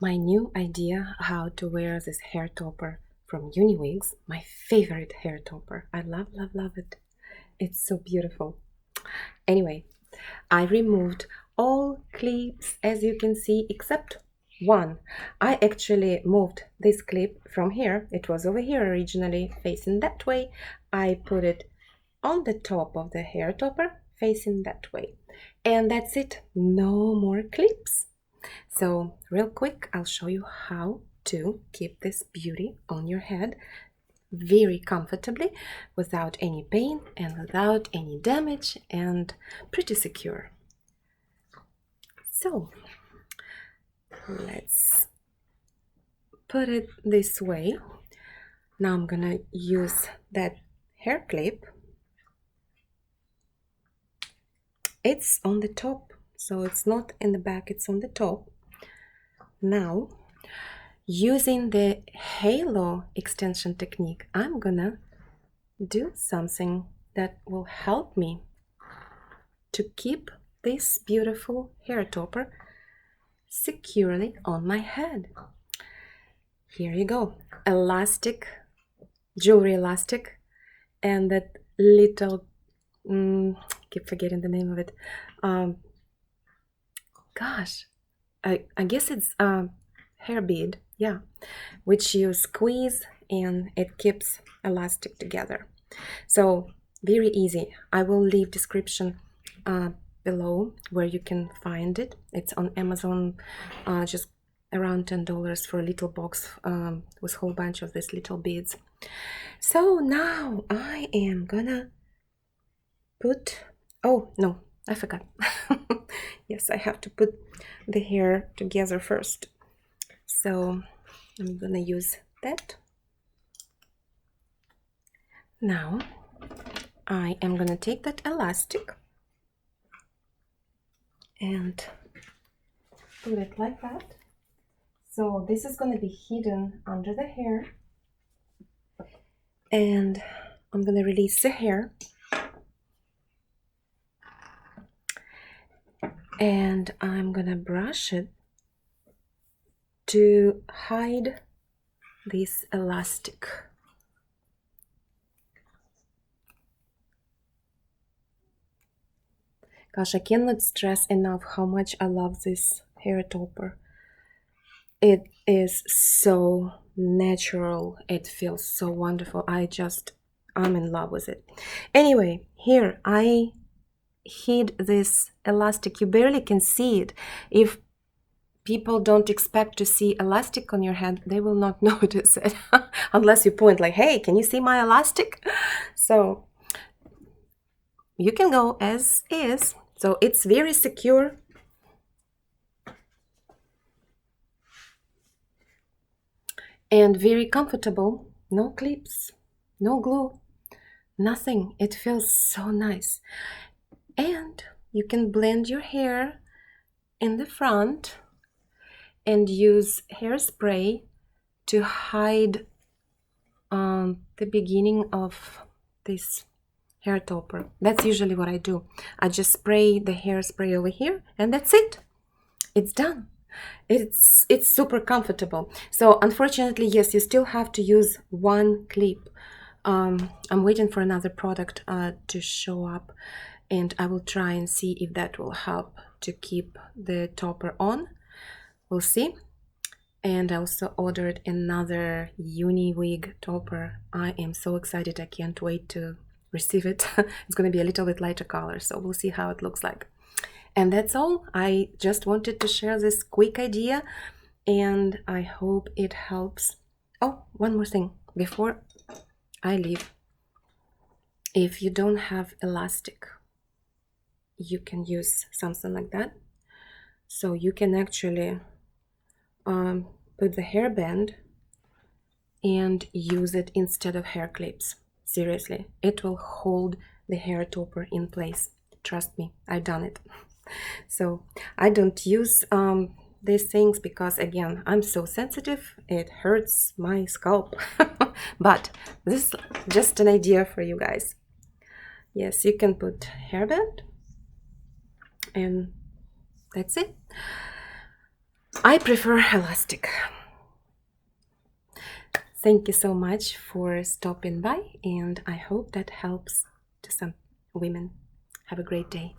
my new idea how to wear this hair topper from Uniwigs, my favorite hair topper. I love, love, love it. It's so beautiful. Anyway, I removed all clips as you can see except one. I actually moved this clip from here. It was over here originally facing that way. I put it on the top of the hair topper facing that way. And that's it. No more clips. So real quick, I'll show you how to keep this beauty on your head very comfortably without any pain and without any damage and pretty secure. So let's put it this way. Now I'm gonna use that hair clip. It's on the top, so it's not in the back, it's on the top. Now, using the halo extension technique, I'm gonna do something that will help me to keep this beautiful hair topper securely on my head. Here you go. Elastic, jewelry elastic, and that little, keep forgetting the name of it. Gosh, I guess it's hair bead, yeah, which you squeeze and it keeps elastic together. So very easy. I will leave description below where you can find it. It's on Amazon, just around $10 for a little box with a whole bunch of these little beads. So now I am gonna put, oh no, I forgot. Yes, I have to put the hair together first. So I'm gonna use that. Now I am gonna take that elastic and put it like that. So this is gonna be hidden under the hair, and I'm gonna release the hair. And I'm gonna brush it to hide this elastic. Gosh, I cannot stress enough how much I love this hair topper. It is so natural. It feels so wonderful. I'm in love with it. Anyway, here I hid this elastic. You barely can see it. If people don't expect to see elastic on your head, they will not notice it unless you point like, hey, can you see my elastic? So you can go as is. So it's very secure. And very comfortable. No clips, no glue, nothing. It feels so nice. And you can blend your hair in the front and use hairspray to hide the beginning of this hair topper. That's usually what I do. I just spray the hairspray over here and that's it. It's done. It's super comfortable. So unfortunately, yes, you still have to use one clip. I'm waiting for another product to show up, and I will try and see if that will help to keep the topper on. We'll see. And I also ordered another Uniwig topper. I am so excited. I can't wait to receive it. It's going to be a little bit lighter color, so we'll see how it looks like. And that's all. I just wanted to share this quick idea, and I hope it helps. Oh, one more thing before I leave. If you don't have elastic, you can use something like that. So you can actually put the hairband and use it instead of hair clips. Seriously, it will hold the hair topper in place. Trust me, I've done it. So I don't use these things because, again, I'm so sensitive. It hurts my scalp. But this is just an idea for you guys. Yes, you can put hairband and that's it. I prefer elastic. Thank you so much for stopping by, and I hope that helps to some women. Have a great day.